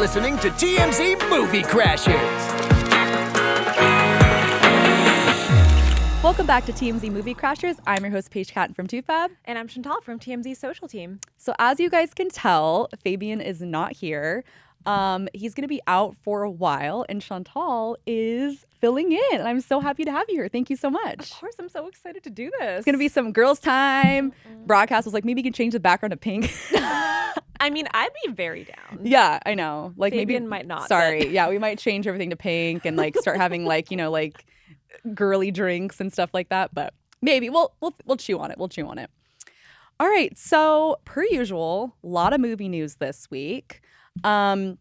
listening to TMZ Movie Crashers. Welcome back to TMZ Movie Crashers. I'm your host, Paige from toofab. And I'm Chantal from TMZ Social Team. So as you guys can tell, Fabian is not here. He's going to be out for a while, and Chantal is filling in. And I'm so happy to have you here. Thank you so much. Of course, I'm so excited to do this. It's going to be some girls' time. Broadcast was like, maybe you can change the background to pink. I mean, I'd be very down. Yeah, I know. Like Fabian maybe might not. Sorry. But... Yeah, we might change everything to pink and like start having like, like girly drinks and stuff like that. But maybe we'll chew on it. We'll chew on it. All right. So per usual, a lot of movie news this week. We're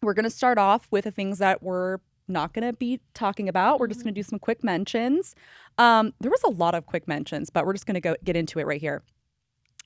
going to start off with the things that we're not going to be talking about. We're just going to do some quick mentions. There was a lot of quick mentions, but we're just going to get into it right here.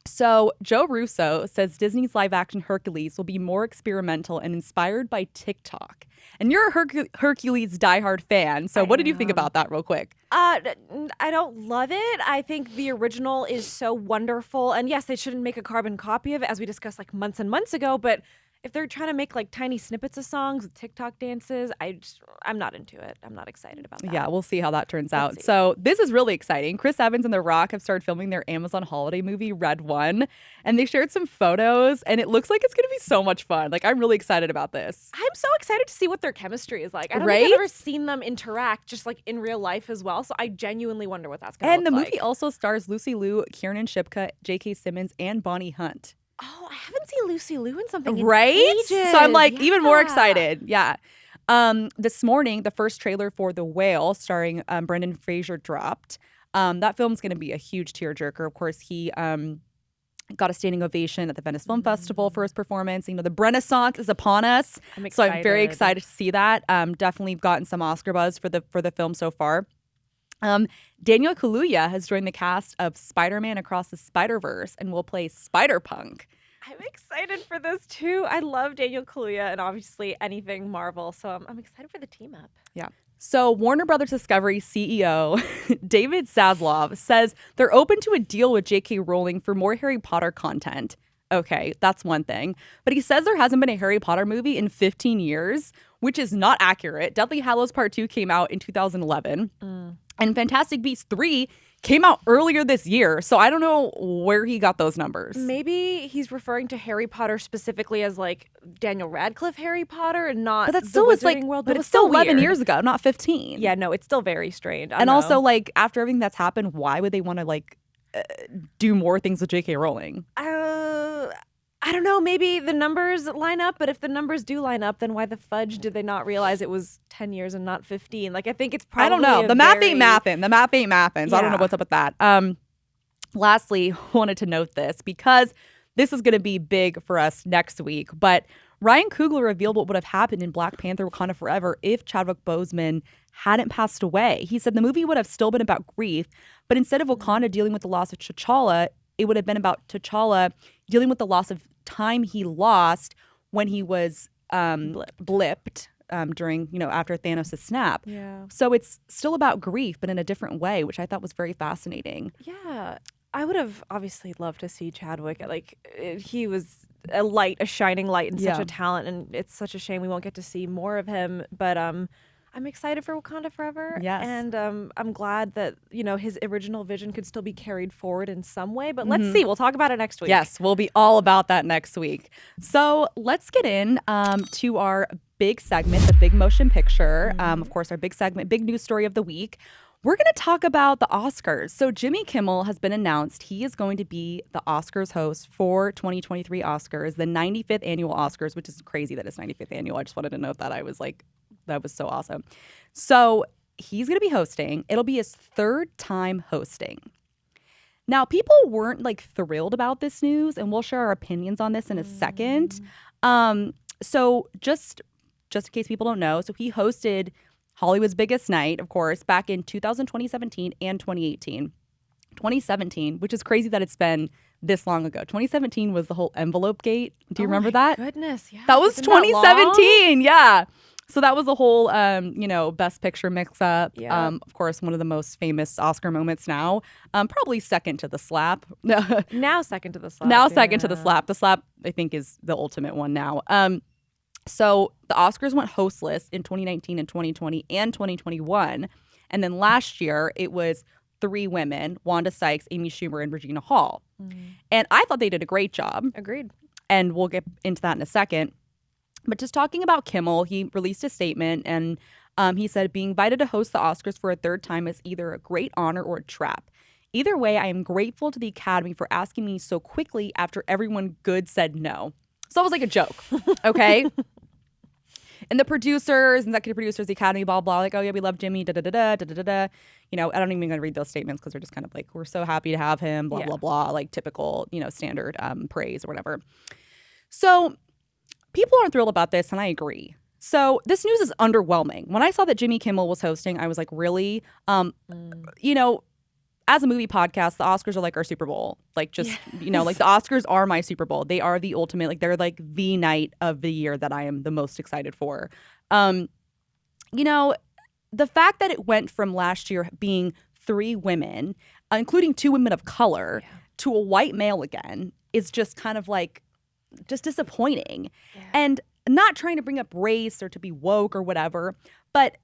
So Joe Russo says Disney's live-action Hercules will be more experimental and inspired by TikTok. And you're a Hercules diehard fan, so what did you think about that real quick? I don't love it. I think the original is so wonderful. And yes, they shouldn't make a carbon copy of it, as we discussed like months and months ago, but if they're trying to make like tiny snippets of songs with TikTok dances, I'm not into it. I'm not excited about that. Yeah, we'll see how that turns out. See. So this is really exciting. Chris Evans and The Rock have started filming their Amazon holiday movie, Red One, and they shared some photos, and it looks like it's going to be so much fun. Like, I'm really excited about this. I'm so excited to see what their chemistry is like. I don't Right? think I've ever seen them interact just like in real life as well, so I genuinely wonder what that's going to look like. And the movie also stars Lucy Liu, Kiernan Shipka, J.K. Simmons, and Bonnie Hunt. Oh, I haven't seen Lucy Liu in something in right? ages. So I'm like even more Yeah. excited. Yeah. This morning, the first trailer for The Whale, starring Brendan Fraser, dropped. That film's going to be a huge tearjerker. Of course, he got a standing ovation at the Venice Film Festival for his performance. The Renaissance is upon us. I'm excited. So I'm very excited to see that. Definitely gotten some Oscar buzz for the film so far. Daniel Kaluuya has joined the cast of Spider-Man Across the Spider-Verse and will play Spider-Punk. I'm excited for this too. I love Daniel Kaluuya and obviously anything Marvel, so I'm excited for the team up. Yeah. So Warner Brothers Discovery CEO David Zaslav says they're open to a deal with J.K. Rowling for more Harry Potter content. Okay, that's one thing. But he says there hasn't been a Harry Potter movie in 15 years, which is not accurate. Deathly Hallows Part 2 came out in 2011. And Fantastic Beasts 3 came out earlier this year. So I don't know where he got those numbers. Maybe he's referring to Harry Potter specifically as like Daniel Radcliffe Harry Potter and not But that the still was like, Wizarding World. but It's it's still so 11 weird. years ago, not 15. Yeah, no, it's still very strange. I And know. also, like, after everything that's happened, why would they want to, like, do more things with J.K. Rowling? I don't know. Maybe the numbers line up, but if the numbers do line up, then why the fudge did they not realize it was 10 years and not 15? Like, I think it's probably I don't know. The math ain't mathing. The math ain't mathing. So I don't know Yeah. what's up with that. Lastly, wanted to note this because this is going to be big for us next week. But Ryan Coogler revealed what would have happened in Black Panther: Wakanda Forever if Chadwick Boseman hadn't passed away. He said the movie would have still been about grief, but instead of Wakanda dealing with the loss of T'Challa, it would have been about T'Challa dealing with the loss of time he lost when he was blipped during, after Thanos' snap. Yeah. So it's still about grief, but in a different way, which I thought was very fascinating. Yeah. I would have obviously loved to see Chadwick. Like, he was a shining light and such a talent, and it's such a shame we won't get to see more of him. But I'm excited for Wakanda Forever. Yes. And I'm glad that, his original vision could still be carried forward in some way. But let's see. We'll talk about it next week. Yes, we'll be all about that next week. So let's get in to our big segment, the Big Motion Picture. Of course, our big segment, big news story of the week. We're going to talk about the Oscars. So Jimmy Kimmel has been announced. He is going to be the Oscars host for 2023 Oscars, the 95th annual Oscars, which is crazy that it's 95th annual. I just wanted to note that. I was like, that was so awesome. So he's going to be hosting. It'll be his third time hosting. Now, people weren't like thrilled about this news, and we'll share our opinions on this in a second. So just in case people don't know, so he hosted Hollywood's Biggest Night, of course, back in 2017 and 2018. 2017, which is crazy that it's been this long ago. 2017 was the whole envelope gate. Do you remember that? Goodness, yeah. That was Isn't that long? 2017, yeah. So that was the whole, Best Picture mix-up. Yeah. Of course, one of the most famous Oscar moments now. Probably second to the slap. Now second to the slap. Now second to the yeah. slap. The slap, I think, is the ultimate one now. So the Oscars went hostless in 2019 and 2020 and 2021. And then last year, it was 3 women, Wanda Sykes, Amy Schumer, and Regina Hall. And I thought they did a great job. Agreed. And we'll get into that in a second. But just talking about Kimmel, he released a statement and he said, being invited to host the Oscars for a 3rd time is either a great honor or a trap. Either way, I am grateful to the Academy for asking me so quickly after everyone good said no. So it was like a joke, okay? And the producers, executive producers, the Academy, blah, blah, like, oh, yeah, we love Jimmy, da-da-da-da, da-da-da-da. You know, I don't even going to read those statements because they're just kind of like, we're so happy to have him, blah, blah, blah, like typical, you know, standard praise or whatever. So people aren't thrilled about this, and I agree. So this news is underwhelming. When I saw that Jimmy Kimmel was hosting, I was like, really? You know, as a movie podcast, the Oscars are like our Super Bowl. Like, just, you know, like the Oscars are my Super Bowl. They are the ultimate, like, they're like the night of the year that I am the most excited for. You know, the fact that it went from last year being 3 women, including 2 women of color, to a white male again is just kind of like, just disappointing. And not trying to bring up race or to be woke or whatever, but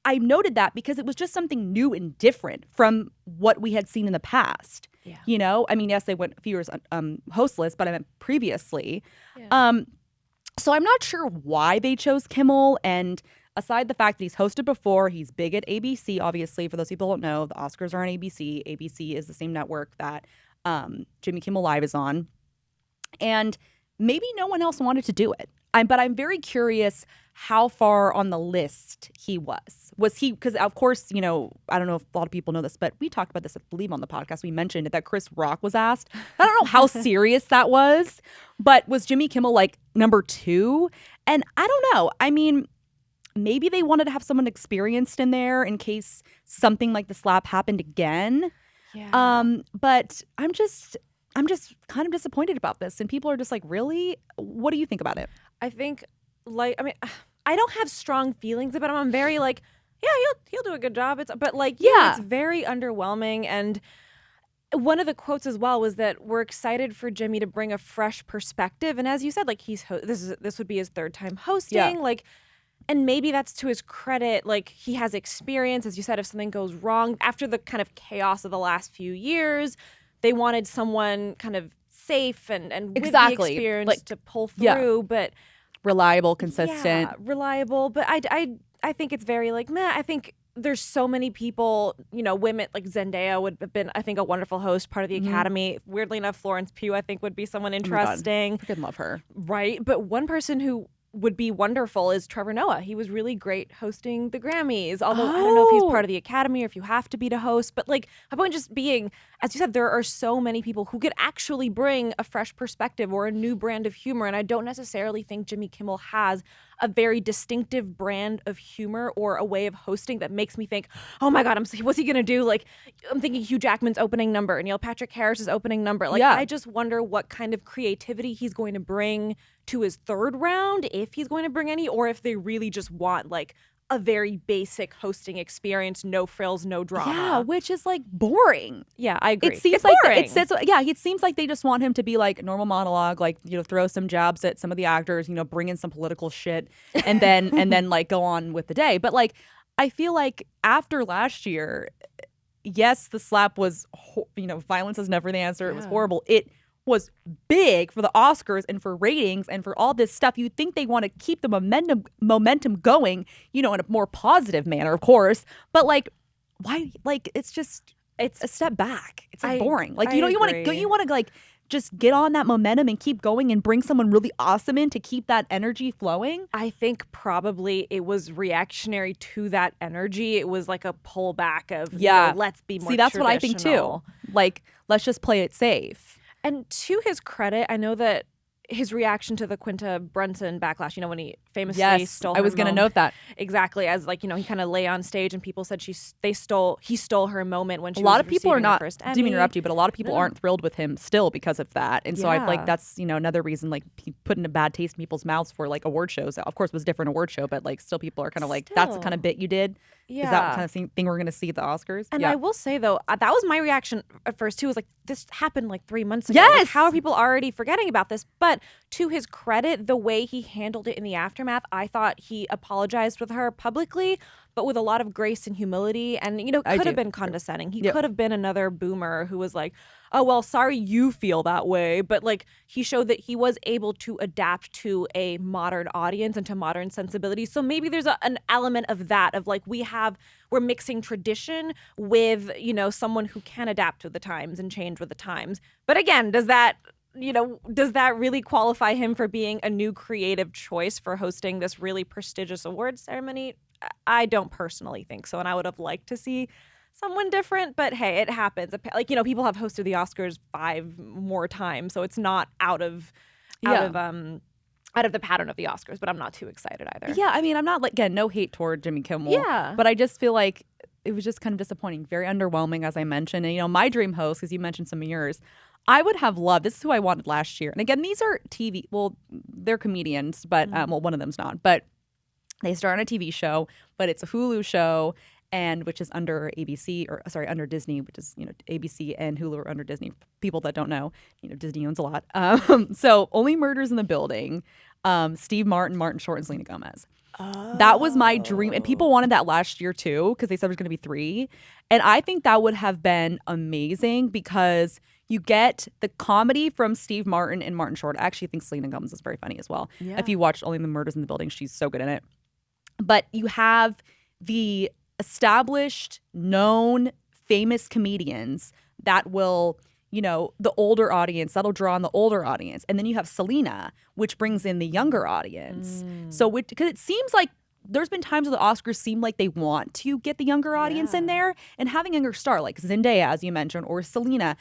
I noted that because it was just something new and different from what we had seen in the past. You know, I mean, yes, they went a few years hostless, but I meant previously. So I'm not sure why they chose Kimmel. And aside the fact that he's hosted before, he's big at ABC, obviously. For those people who don't know, the Oscars are on ABC. ABC is the same network that Jimmy Kimmel Live is on. And maybe no one else wanted to do it. But I'm very curious how far on the list he was. Was he, because of course, you know, I don't know if a lot of people know this, but we talked about this, I believe, on the podcast. We mentioned that Chris Rock was asked. I don't know how serious that was, but was Jimmy Kimmel like number 2? And I don't know. I mean, maybe they wanted to have someone experienced in there in case something like the slap happened again. But I'm just kind of disappointed about this. And people are just like, really? What do you think about it? I think, like, I mean, I don't have strong feelings about him. I'm very like, yeah, he'll do a good job. But like, it's very underwhelming. And one of the quotes as well was that we're excited for Jimmy to bring a fresh perspective. And as you said, like, this would be his 3rd time hosting. Like, and maybe that's to his credit. Like, he has experience, as you said, if something goes wrong after the kind of chaos of the last few years. They wanted someone kind of safe and with the experience, like, to pull through, but reliable, consistent. Reliable. But I think it's very like, meh. I think there's so many people, you know, women like Zendaya would have been, I think, a wonderful host, part of the Academy. Weirdly enough, Florence Pugh, I think, would be someone interesting. I freaking love her. Right. But one person who would be wonderful is Trevor Noah. He was really great hosting the Grammys. Although I don't know if he's part of the Academy or if you have to be to host. But like, my point just being, as you said, there are so many people who could actually bring a fresh perspective or a new brand of humor. And I don't necessarily think Jimmy Kimmel has a very distinctive brand of humor or a way of hosting that makes me think, oh my God, what's he going to do? Like, I'm thinking Hugh Jackman's opening number, Neil Patrick Harris's opening number. Like, I just wonder what kind of creativity he's going to bring to his 3rd round, if he's going to bring any, or if they really just want like a very basic hosting experience, no frills, no drama. Yeah, which is like boring. Yeah, I agree. It seems like it seems like they just want him to be like normal monologue, like, you know, throw some jabs at some of the actors, you know, bring in some political shit, and then like go on with the day. But like, I feel like after last year, yes, the slap was, you know, violence is never the answer. It was horrible. It was big for the Oscars and for ratings and for all this stuff. You'd think they want to keep the momentum going, you know, in a more positive manner, of course. But like, why? Like, it's a step back. It's like boring. Like, you know, you want to like just get on that momentum and keep going and bring someone really awesome in to keep that energy flowing. I think probably it was reactionary to that energy. It was like a pullback of, you know, let's be more. See, that's what I think too. Like, let's just play it safe. And to his credit, I know that his reaction to the Quinta Brunson backlash, you know, when he famously stole her I was going to note that. Exactly. As like, you know, he kind of lay on stage and people said he stole her moment when she was a lot of people are not, first didn't mean to interrupt you, but a lot of people aren't thrilled with him still because of that. And so I like, that's, you know, another reason, like, putting a bad taste in people's mouths for like award shows. Of course, it was a different award show, but like still people are kind of like, that's the kind of bit you did. Is that kind of thing we're going to see at the Oscars? And I will say, though, that was my reaction at first, too, was like, this happened like 3 months ago. Yes! Like, how are people already forgetting about this? But to his credit, the way he handled it in the aftermath, I thought he apologized with her publicly, but with a lot of grace and humility. And, could have been condescending. He could have been another boomer who was like, oh, well, sorry you feel that way. But like, he showed that he was able to adapt to a modern audience and to modern sensibilities. So maybe there's an element of that, of like, we're mixing tradition with, someone who can adapt to the times and change with the times. But again, does that really qualify him for being a new creative choice for hosting this really prestigious awards ceremony? I don't personally think so. And I would have liked to see someone different, but hey, it happens. Like, people have hosted the Oscars 5 more times, so it's not out of the pattern of the Oscars, but I'm not too excited either. Yeah, I mean, I'm not, like, again, no hate toward Jimmy Kimmel. Yeah. But I just feel like it was just kind of disappointing, very underwhelming, as I mentioned. And, my dream host, because you mentioned some of yours, I would have loved, this is who I wanted last year. And again, these are they're comedians, but, one of them's not. But they star on a TV show, but it's a Hulu show, and which is under ABC, under Disney, which is, ABC and Hulu are under Disney. People that don't know, Disney owns a lot. So Only Murders in the Building, Steve Martin, Martin Short, and Selena Gomez. Oh. That was my dream. And people wanted that last year too, because they said there's going to be 3. And I think that would have been amazing because you get the comedy from Steve Martin and Martin Short. I actually think Selena Gomez is very funny as well. Yeah. If you watched Only the Murders in the Building, she's so good in it. But you have the established, known, famous comedians that will, the older audience, that'll draw on the older audience. And then you have Selena, which brings in the younger audience. So, because it seems like there's been times where the Oscars seem like they want to get the younger audience in there, and having a younger star like Zendaya, as you mentioned, or Selena,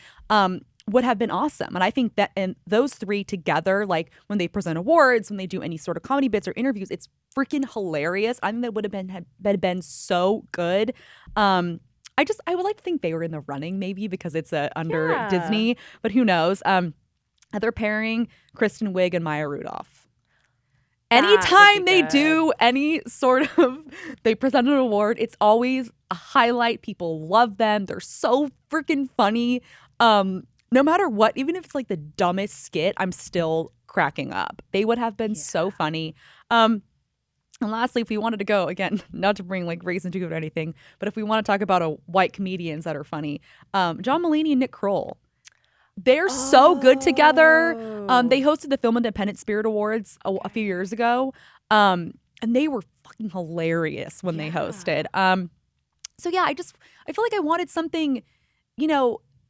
would have been awesome. And I think that and those 3 together, like when they present awards, when they do any sort of comedy bits or interviews, it's freaking hilarious. I think that would have been so good. I would like to think they were in the running, maybe because it's under Disney, but who knows? They're pairing Kristen Wiig and Maya Rudolph. Anytime they do any sort of, they present an award, it's always a highlight. People love them. They're so freaking funny. No matter what, even if it's like the dumbest skit, I'm still cracking up. They would have been so funny. And lastly, if we wanted to go, again, not to bring like race into it or anything, but if we want to talk about white comedians that are funny, John Mulaney and Nick Kroll. They're so good together. They hosted the Film Independent Spirit Awards a few years ago. And they were fucking hilarious when they hosted. So yeah, I feel like I wanted something,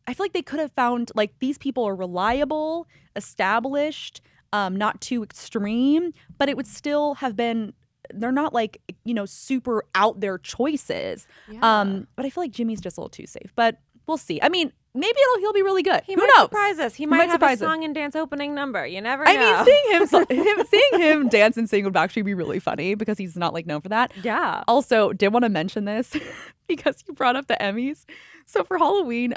I feel like they could have found, like, these people are reliable, established, not too extreme, but it would still have been, they're not like, super out there choices. Yeah. But I feel like Jimmy's just a little too safe, but we'll see. I mean, maybe he'll be really good. Who knows? Surprise us. He might have a song and dance opening number. You never know. I mean, seeing him dance and sing would actually be really funny because he's not like known for that. Yeah. Also, did want to mention this because you brought up the Emmys. So for Halloween,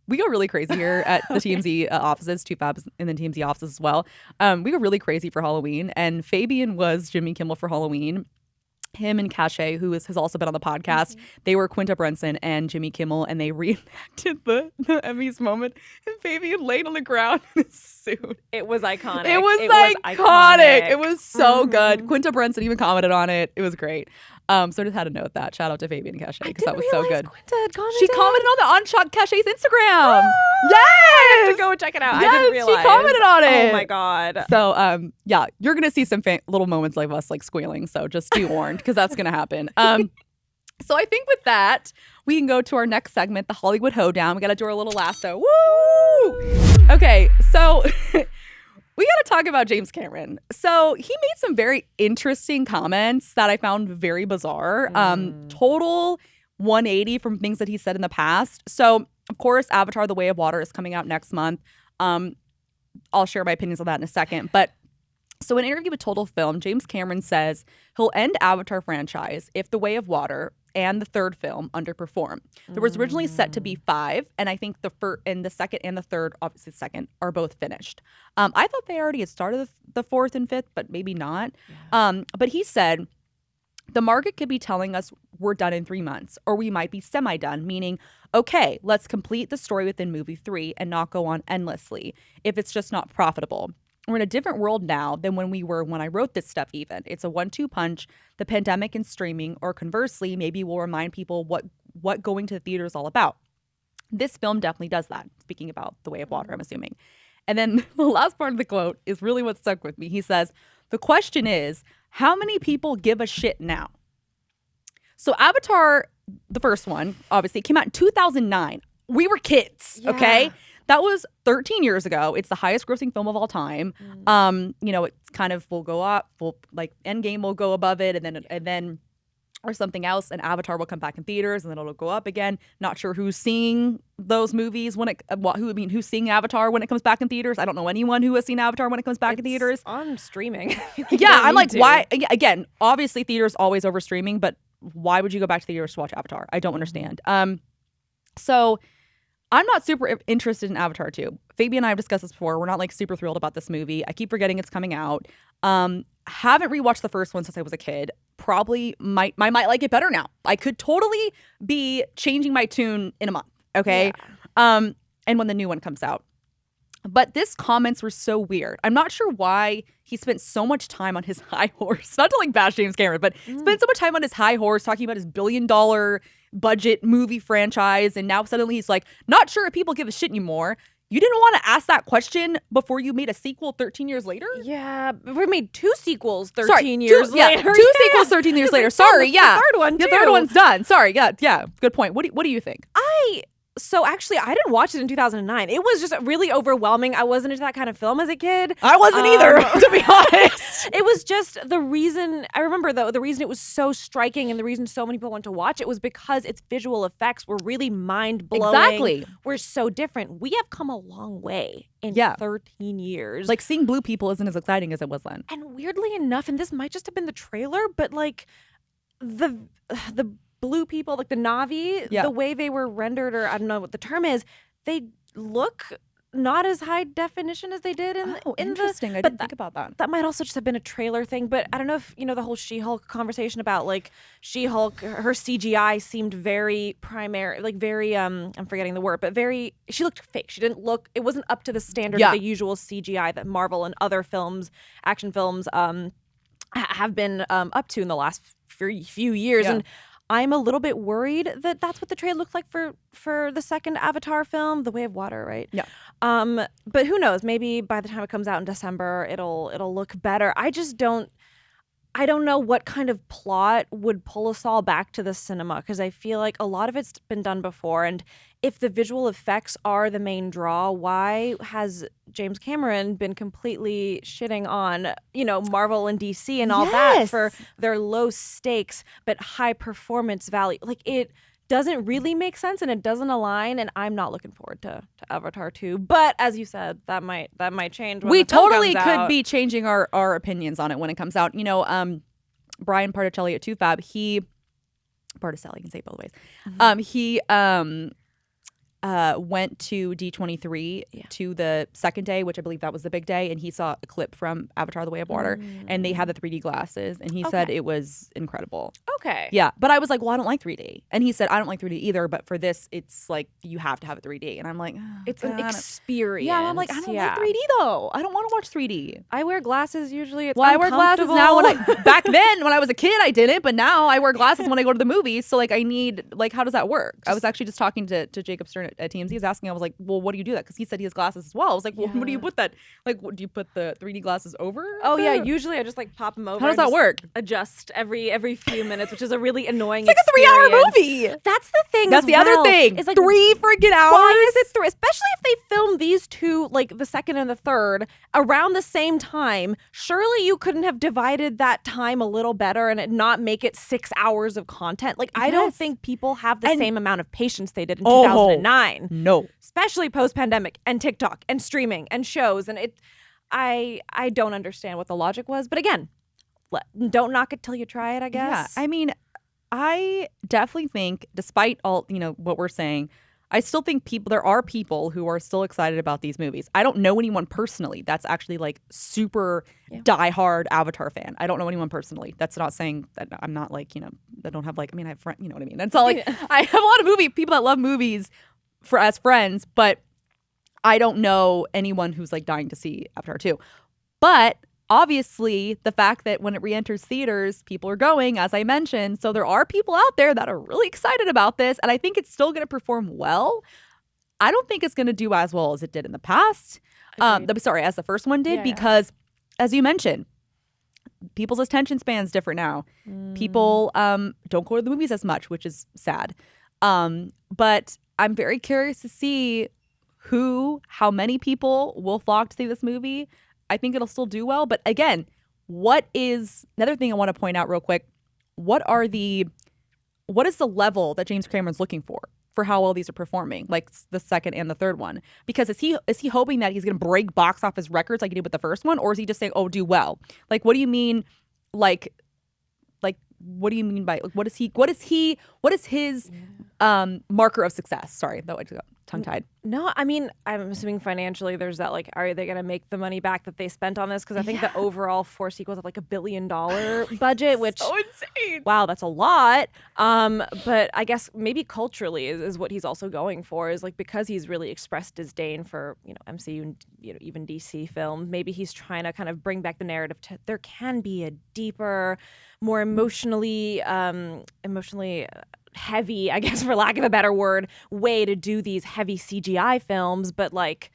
we go really crazy here at the TMZ offices, toofab in the TMZ offices as well. We go really crazy for Halloween, and Fabian was Jimmy Kimmel for Halloween. Him and Cache, who has also been on the podcast, they were Quinta Brunson and Jimmy Kimmel, and they reenacted the Emmys moment. And Fabian laid on the ground in his suit. It was iconic. It was iconic. It was so good. Quinta Brunson even commented on it. It was great. So I just had to note that. Shout out to Fabian and Cache because that was so good. She commented on Cache's Instagram. Yes! I have to go check it out. Yes, I didn't realize. She commented on it. Oh my God. So yeah, you're gonna see some little moments like us like squealing. So just be warned because that's gonna happen. So I think with that, we can go to our next segment, the Hollywood Hoedown. We got to do our little lasso. Woo! Okay, so we got to talk about James Cameron. So he made some very interesting comments that I found very bizarre. Total 180 from things that he said in the past. So, of course, Avatar: The Way of Water is coming out next month. I'll share my opinions on that in a second. But so in an interview with Total Film, James Cameron says he'll end Avatar franchise if The Way of Water and the third film underperform. There was originally set to be 5, and I think the second and the third, obviously the second, are both finished. I thought they already had started the fourth and fifth, but maybe not. Yeah. But he said, The market could be telling us we're done in 3 months, or we might be semi-done, meaning, okay, let's complete the story within movie 3 and not go on endlessly if it's just not profitable. We're in a different world now than when we were when I wrote this stuff even. It's a 1-2 punch, the pandemic and streaming, or conversely, maybe we'll remind people what going to the theater is all about. This film definitely does that, speaking about The Way of Water, I'm assuming. And then the last part of the quote is really what stuck with me. He says, the question is, how many people give a shit now? So Avatar, the first one, obviously, came out in 2009. We were kids, okay? That was 13 years ago. It's the highest grossing film of all time. It's kind of will go up, like Endgame will go above it, and then or something else, and Avatar will come back in theaters, and then it'll go up again. Not sure who's seeing those movies who's seeing Avatar when it comes back in theaters. I don't know anyone who has seen Avatar when it comes back in theaters. On streaming. Yeah, I'm like, why? Again, obviously theaters always over streaming, but why would you go back to theaters to watch Avatar? I don't understand. So I'm not super interested in Avatar 2. Phoebe and I have discussed this before. We're not like super thrilled about this movie. I keep forgetting it's coming out. Haven't rewatched the first one since I was a kid. Probably might like it better now. I could totally be changing my tune in a month. Okay. Yeah. And when the new one comes out. But this comments were so weird. I'm not sure why he spent so much time on his high horse. Not to like bash James Cameron, but spent so much time on his high horse talking about his $1 billion budget movie franchise. And now suddenly he's like, not sure if people give a shit anymore. You didn't want to ask that question before you made a sequel 13 years later? Yeah, we made 2 sequels 13 years later. Yeah, 2 sequels 13 years later. Sorry, yeah. The third one, too. The third one's done. Sorry, yeah. Good point. What do you think? So actually, I didn't watch it in 2009. It was just really overwhelming. I wasn't into that kind of film as a kid. I wasn't either, to be honest. It was just the reason, I remember though, the reason it was so striking and the reason so many people went to watch it was because its visual effects were really mind-blowing. Exactly. We're so different. We have come a long way in 13 years. Like seeing blue people isn't as exciting as it was then. And weirdly enough, and this might just have been the trailer, but like the blue people, like the Na'vi, the way they were rendered, or I don't know what the term is, they look not as high definition as they did interesting. I didn't think about that. That might also just have been a trailer thing, but I don't know if you know the whole She-Hulk conversation about like She-Hulk, her CGI seemed very primary, like very I'm forgetting the word, but she looked fake. She didn't look, it wasn't up to the standard of the usual CGI that Marvel and other films, action films have been up to in the last few years. And I'm a little bit worried that that's what the trade looks like for the second Avatar film, The Way of Water, right? Yeah. But who knows? Maybe by the time it comes out in December, it'll look better. I don't know what kind of plot would pull us all back to the cinema, because I feel like a lot of it's been done before. And if the visual effects are the main draw, why has James Cameron been completely shitting on, Marvel and DC and all that for their low stakes but high performance value? Like, it doesn't really make sense and it doesn't align, and I'm not looking forward to Avatar 2. But as you said, that might change when we the film totally comes could out. be changing our opinions on it when it comes out. Brian Particelli at toofab, Particelli, you can say it both ways. He went to D23 to the second day, which I believe that was the big day, and he saw a clip from Avatar: The Way of Water, and they had the 3D glasses, and he said it was incredible. Okay. Yeah, but I was like, well, I don't like 3D. And he said, I don't like 3D either, but for this, it's like, you have to have a 3D. And I'm like, it's an experience. Yeah, I'm like, I don't like 3D though. I don't want to watch 3D. I wear glasses usually. It's I wear glasses now. Back then, when I was a kid, I didn't, but now I wear glasses when I go to the movies. So like, I need, like, how does that work? I was actually just talking to Jacob Stern at TMZ. He was asking, I was like, well, what do you do that? Because he said he has glasses as well. I was like, well, what do you put that? Like, what, do you put the 3D glasses over? Oh yeah, usually I just like pop them over. How does that work? Adjust every few minutes, which is a really annoying. It's like a 3-hour movie. That's the thing. That's the other thing. It's like 3 freaking hours. Why is it 3? Especially if they film these two, like the second and the third, around the same time. Surely you couldn't have divided that time a little better and not make it 6 hours of content. Like I don't think people have the same amount of patience they did in 2009. No. Especially post-pandemic and TikTok and streaming and shows. And I don't understand what the logic was. But again, don't knock it till you try it, I guess. Yeah, I mean, I definitely think, despite all, what we're saying, I still think there are people who are still excited about these movies. I don't know anyone personally that's actually like super diehard Avatar fan. I don't know anyone personally. That's not saying that I'm not like, I don't have like, I have friends, you know what I mean? It's not like I have a lot of people that love movies as friends, but I don't know anyone who's like dying to see Avatar 2. But obviously, the fact that when it re-enters theaters, people are going, as I mentioned. So there are people out there that are really excited about this. And I think it's still going to perform well. I don't think it's going to do as well as it did in the past. As the first one did, because as you mentioned, people's attention span's different now. People don't go to the movies as much, which is sad. But I'm very curious to see how many people will flock to see this movie. I think it'll still do well. But again, another thing I want to point out real quick? What is the level that James Cameron's looking for how well these are performing, like the second and the third one? Because is he hoping that he's going to break box office records like he did with the first one, or is he just saying, "Oh, do well"? Like, what do you mean? Like, what do you mean by what is his marker of success? Sorry, that was tongue-tied. No, I mean, I'm assuming financially there's that, like, are they going to make the money back that they spent on this? Because I think the overall 4 sequels have like $1 billion budget, which so insane. Wow, that's a lot. But I guess maybe culturally is what he's also going for, is like, because he's really expressed disdain for, MCU and even DC films. Maybe he's trying to kind of bring back the narrative to there can be a deeper, more emotionally heavy, I guess for lack of a better word, way to do these heavy CGI films. But like,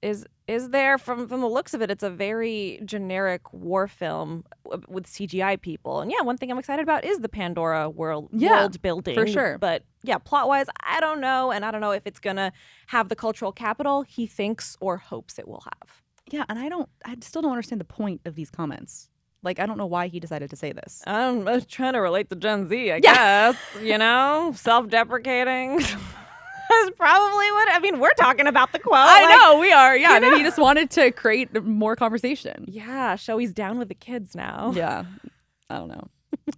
is there, from the looks of it, it's a very generic war film with CGI people. And one thing I'm excited about is the Pandora world building, for sure. But plot wise, I don't know, and I don't know if it's gonna have the cultural capital he thinks or hopes it will have. Yeah, and I still don't understand the point of these comments. Like, I don't know why he decided to say this. I'm trying to relate to Gen Z, I guess. Self-deprecating. That's probably what... I mean, we're talking about the quote. I know, we are. Yeah, maybe he just wanted to create more conversation. Yeah, show he's down with the kids now. Yeah, I don't know.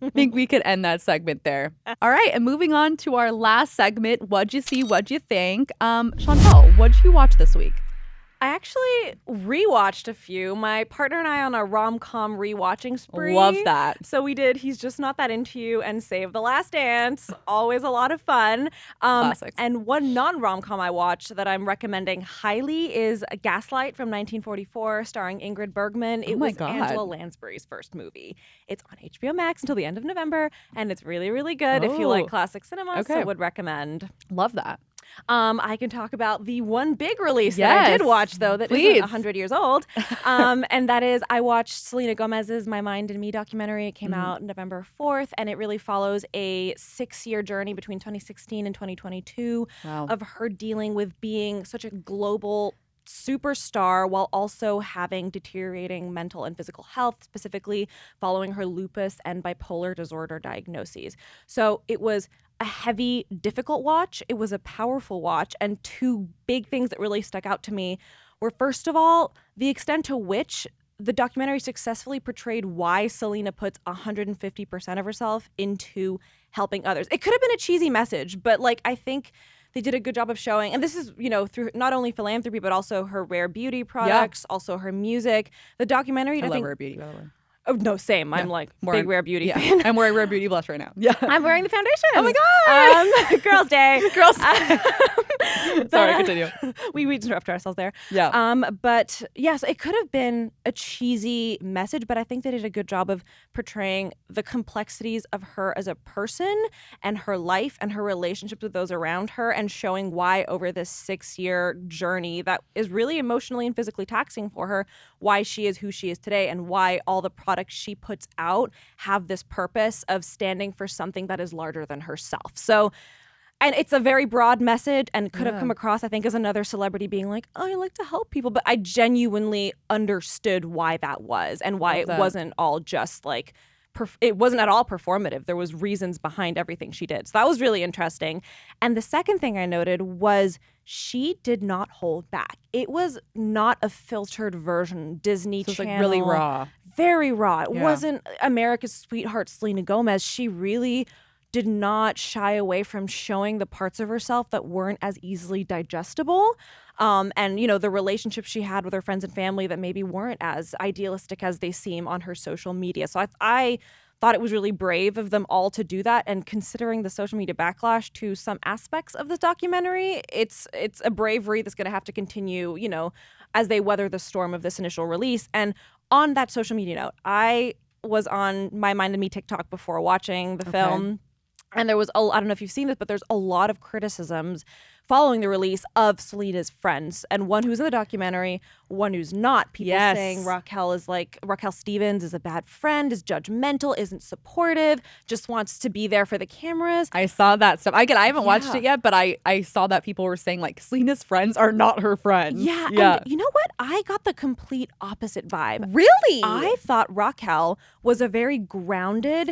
I think we could end that segment there. All right, and moving on to our last segment, What'd You See, What'd You Think? Chantal, what'd you watch this week? I actually rewatched a few. My partner and I on a rom-com rewatching spree. Love that. So we did He's Just Not That Into You and Save the Last Dance. Always a lot of fun. Classics. And one non-rom-com I watched that I'm recommending highly is Gaslight from 1944, starring Ingrid Bergman. It was Angela Lansbury's first movie. It's on HBO Max until the end of November, and it's really, really good if you like classic cinema. So would recommend. Love that. I can talk about the one big release that I did watch, though, that isn't 100 years old. And that is, I watched Selena Gomez's My Mind and Me documentary. It came out November 4th, and it really follows a 6-year journey between 2016 and 2022 of her dealing with being such a global superstar while also having deteriorating mental and physical health, specifically following her lupus and bipolar disorder diagnoses. So it was a heavy, difficult watch. It was a powerful watch. And two big things that really stuck out to me were, first of all, the extent to which the documentary successfully portrayed why Selena puts 150% of herself into helping others. It could have been a cheesy message, but I think they did a good job of showing, and this is, through not only philanthropy, but also her rare beauty products, also her music. The documentary, I love think, rare beauty, by the way. Oh, no, same. Yeah. I'm big Rare Beauty fan. I'm wearing Rare Beauty blush right now. Yeah. I'm wearing the foundation. Oh my God. Girls' Day. Girls' Day. Sorry, continue. We interrupt ourselves there. Yeah. But yes, it could have been a cheesy message, but I think they did a good job of portraying the complexities of her as a person and her life and her relationships with those around her, and showing why over this 6-year journey that is really emotionally and physically taxing for her, why she is who she is today, and why all the products she puts out have this purpose of standing for something that is larger than herself. So, and it's a very broad message, and could have come across, I think, as another celebrity being like, oh, I like to help people. But I genuinely understood why that was, and why it wasn't all just it wasn't at all performative. There was reasons behind everything she did. So that was really interesting. And the second thing I noted was she did not hold back. It was not a filtered version, Disney Channel. Really raw. Very raw. It wasn't America's sweetheart Selena Gomez. She really did not shy away from showing the parts of herself that weren't as easily digestible. And, the relationships she had with her friends and family that maybe weren't as idealistic as they seem on her social media. So I thought it was really brave of them all to do that. And considering the social media backlash to some aspects of this documentary, it's a bravery that's going to have to continue, as they weather the storm of this initial release. And on that social media note, I was on My Mind and Me TikTok before watching the film. And there was, I don't know if you've seen this, but there's a lot of criticisms following the release of Selena's friends, and one who's in the documentary, one who's not. People saying Raquel Stevens is a bad friend, is judgmental, isn't supportive, just wants to be there for the cameras. I saw that stuff. I haven't watched it yet, but I saw that people were saying like Selena's friends are not her friends. Yeah. And you know what? I got the complete opposite vibe. Really? I thought Raquel was a very grounding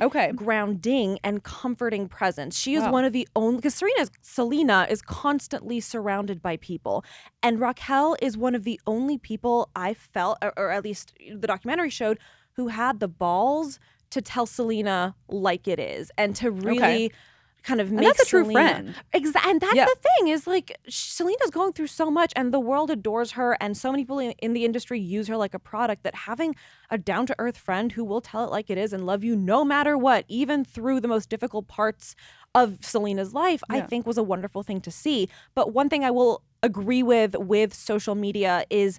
and comforting presence. She is one of the only, because Selena is constantly surrounded by people. And Raquel is one of the only people I felt, or at least the documentary showed, who had the balls to tell Selena like it is and to really kind of make that's a true Selena, friend. And that's the thing is like Selena's going through so much and the world adores her and so many people in the industry use her like a product, that having a down-to-earth friend who will tell it like it is and love you no matter what, even through the most difficult parts of Selena's life, I think was a wonderful thing to see. But one thing I will agree with social media is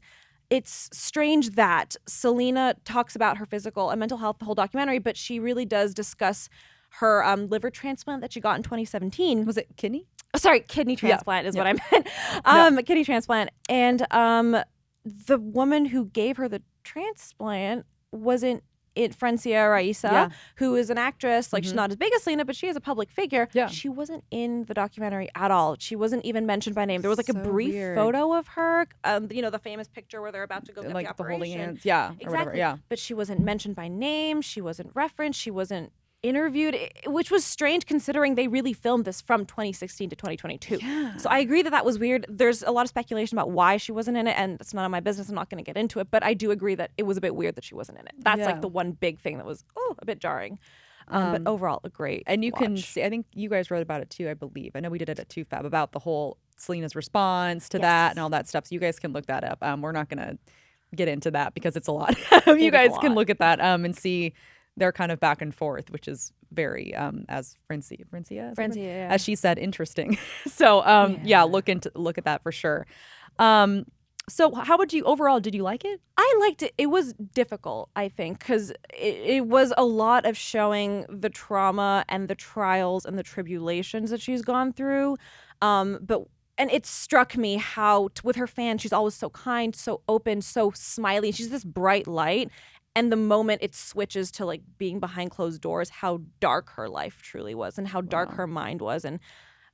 it's strange that Selena talks about her physical and mental health the whole documentary, but she really does discuss her liver transplant that she got in 2017. Was it kidney? Sorry, kidney transplant is what I meant. Kidney transplant. And the woman who gave her the transplant wasn't Francia Raisa, who is an actress. Like she's not as big as Selena, but she is a public figure. Yeah. She wasn't in the documentary at all. She wasn't even mentioned by name. There was like a brief photo of her, the famous picture where they're about to go get the operation. The holding hands. Yeah, exactly. Or whatever, yeah. But she wasn't mentioned by name. She wasn't referenced. She wasn't interviewed, which was strange considering they really filmed this from 2016 to 2022. Yeah. So I agree that was weird. There's a lot of speculation about why she wasn't in it, and it's none of my business. I'm not going to get into it, but I do agree that it was a bit weird that she wasn't in it. That's like the one big thing that was a bit jarring. But overall, a great And you watch. can see, I think you guys wrote about it too, I believe. I know we did it at TooFab about the whole Selena's response to that and all that stuff. So you guys can look that up. We're not going to get into that because it's a lot. You guys can look at that and see their kind of back and forth, which is very, as Francia, as she said, interesting. So, look at that for sure. So how would you, overall, did you like it? I liked it. It was difficult, I think, because it was a lot of showing the trauma and the trials and the tribulations that she's gone through. And it struck me how, with her fans, she's always so kind, so open, so smiley. She's this bright light. And the moment it switches to like being behind closed doors, how dark her life truly was and how dark her mind was. And,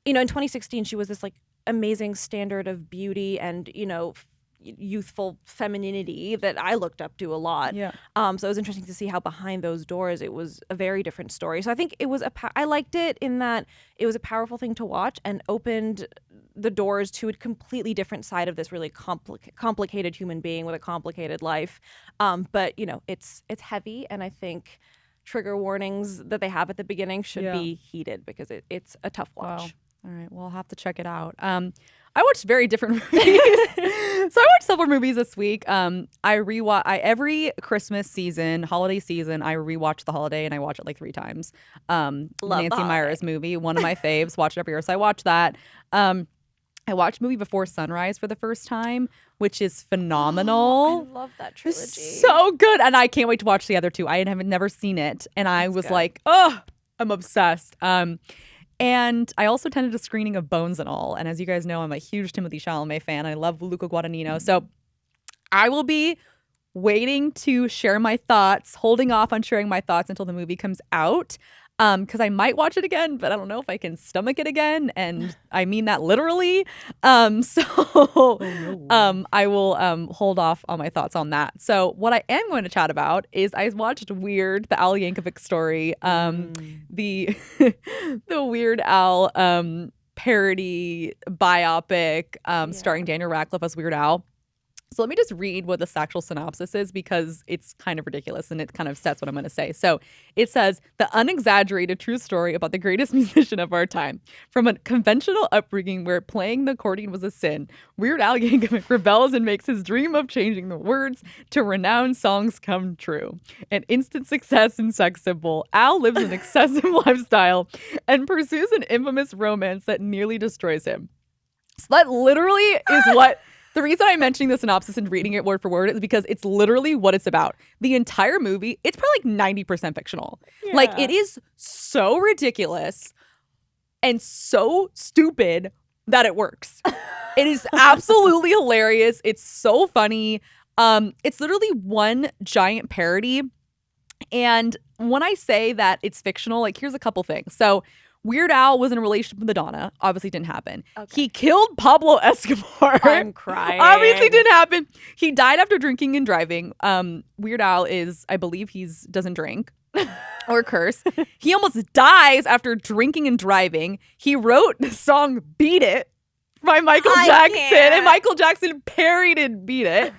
in 2016, she was this like amazing standard of beauty and, youthful femininity that I looked up to a lot. Yeah. So it was interesting to see how behind those doors it was a very different story. So I think it was I liked it in that it was a powerful thing to watch and opened the doors to a completely different side of this really complicated human being with a complicated life. But it's heavy, and I think trigger warnings that they have at the beginning should be heeded because it's a tough watch. Wow. All right, well, I'll have to check it out. I watched very different movies. So I watched several movies this week. Every Christmas season, holiday season, I rewatch The Holiday, and I watch it like 3 times. Nancy Meyers movie, one of my faves. Watch it every year, so I watched that. I watched movie Before Sunrise for the first time, which is phenomenal. I love that trilogy. It's so good, and I can't wait to watch the other 2. I have never seen it, and I was like, oh, I'm obsessed. And I also attended a screening of Bones and All. And as you guys know, I'm a huge Timothée Chalamet fan. I love Luca Guadagnino. So I will be waiting to share my thoughts, holding off on sharing my thoughts until the movie comes out. Because I might watch it again, but I don't know if I can stomach it again. And I mean that literally. I will hold off on my thoughts on that. So what I am going to chat about is I watched Weird, the Al Yankovic Story, the Weird Al parody biopic starring Daniel Radcliffe as Weird Al. So let me just read what the actual synopsis is because it's kind of ridiculous and it kind of sets what I'm going to say. So it says, the unexaggerated true story about the greatest musician of our time. From a conventional upbringing where playing the accordion was a sin, Weird Al Yankovic rebels and makes his dream of changing the words to renowned songs come true. An instant success and sex symbol, Al lives an excessive lifestyle and pursues an infamous romance that nearly destroys him. So that literally is what... The reason I'm mentioning the synopsis and reading it word for word is because it's literally what it's about. The entire movie, it's probably like 90% fictional. Yeah. Like, it is so ridiculous and so stupid that it works. It is absolutely hilarious. It's so funny. It's literally one giant parody. And when I say that it's fictional, like, here's a couple things. So Weird Al was in a relationship with Madonna. Obviously didn't happen. Okay. He killed Pablo Escobar. I'm crying. Obviously didn't happen. He died after drinking and driving. Weird Al is, I believe doesn't drink or curse. He almost dies after drinking and driving. He wrote the song Beat It by Michael Jackson. And Michael Jackson parodied Beat It.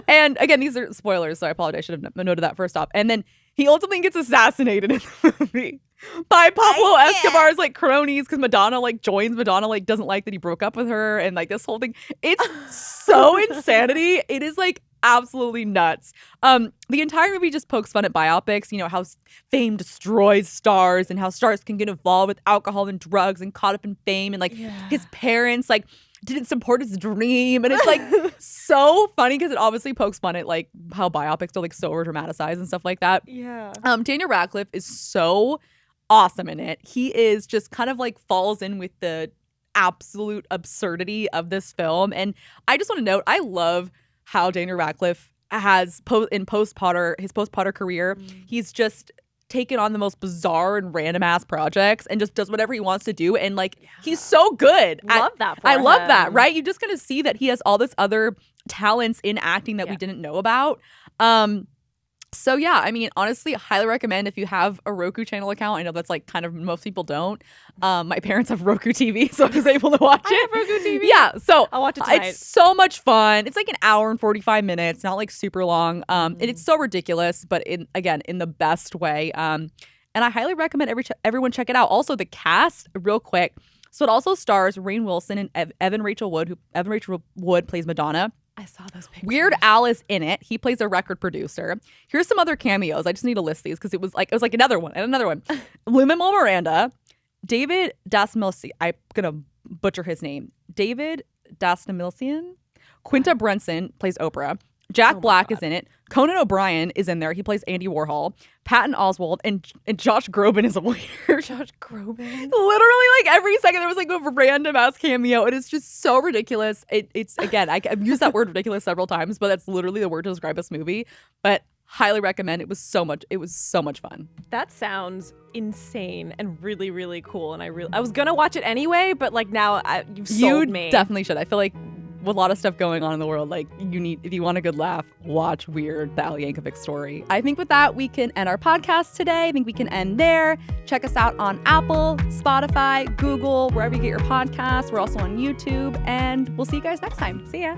And again, these are spoilers, so I apologize. I should have noted that first off. And then he ultimately gets assassinated in the movie by Pablo Escobar's like cronies because Madonna like joins. Madonna like doesn't like that he broke up with her and like this whole thing. It's so insanity. It is like absolutely nuts. The entire movie just pokes fun at biopics, you know, how fame destroys stars and how stars can get involved with alcohol and drugs and caught up in fame and like his parents like didn't support his dream. And it's like so funny because it obviously pokes fun at like how biopics are like so over dramatized and stuff like that. Yeah. Daniel Radcliffe is so awesome in it. He is just kind of like falls in with the absolute absurdity of this film. And I just want to note, I love how Daniel Radcliffe has his post-Potter career. He's just taken on the most bizarre and random ass projects and just does whatever he wants to do. And like, he's so good. Love that for I him. love that, right? You're just going to see that he has all this other talents in acting that we didn't know about. So yeah, I mean, honestly, highly recommend if you have a Roku channel account. I know that's like kind of most people don't. My parents have Roku TV, so I was able to watch it. I have Roku TV. Yeah, so I'll watch it tonight. It's so much fun. It's like an hour and 45 minutes, not like super long. And it's so ridiculous, but in the best way. And I highly recommend everyone check it out. Also, the cast, real quick. So it also stars Rainn Wilson and Evan Rachel Wood, Evan Rachel Wood plays Madonna. I saw those pictures. Weird Al is in it. He plays a record producer. Here's some other cameos. I just need to list these because it was like another one and another one. Lin-Manuel Miranda, David Dastmalchian. I'm gonna butcher his name. David Dastmalchian. Quinta Brunson plays Oprah. Jack Black is in it. Conan O'Brien is in there. He plays Andy Warhol. Patton Oswalt and Josh Groban is a lawyer. Josh Groban. Literally, like every second there was like a random ass cameo. It is just so ridiculous. It's again, I've used that word ridiculous several times, but that's literally the word to describe this movie. But highly recommend. It was so much fun. That sounds insane and really, really cool. And I was gonna watch it anyway, but like now you've sold me. You definitely should. I feel like with a lot of stuff going on in the world, like if you want a good laugh, watch Weird, the Al Yankovic Story. I think with that, we can end our podcast today. I think we can end there. Check us out on Apple, Spotify, Google, wherever you get your podcasts. We're also on YouTube, and we'll see you guys next time. See ya.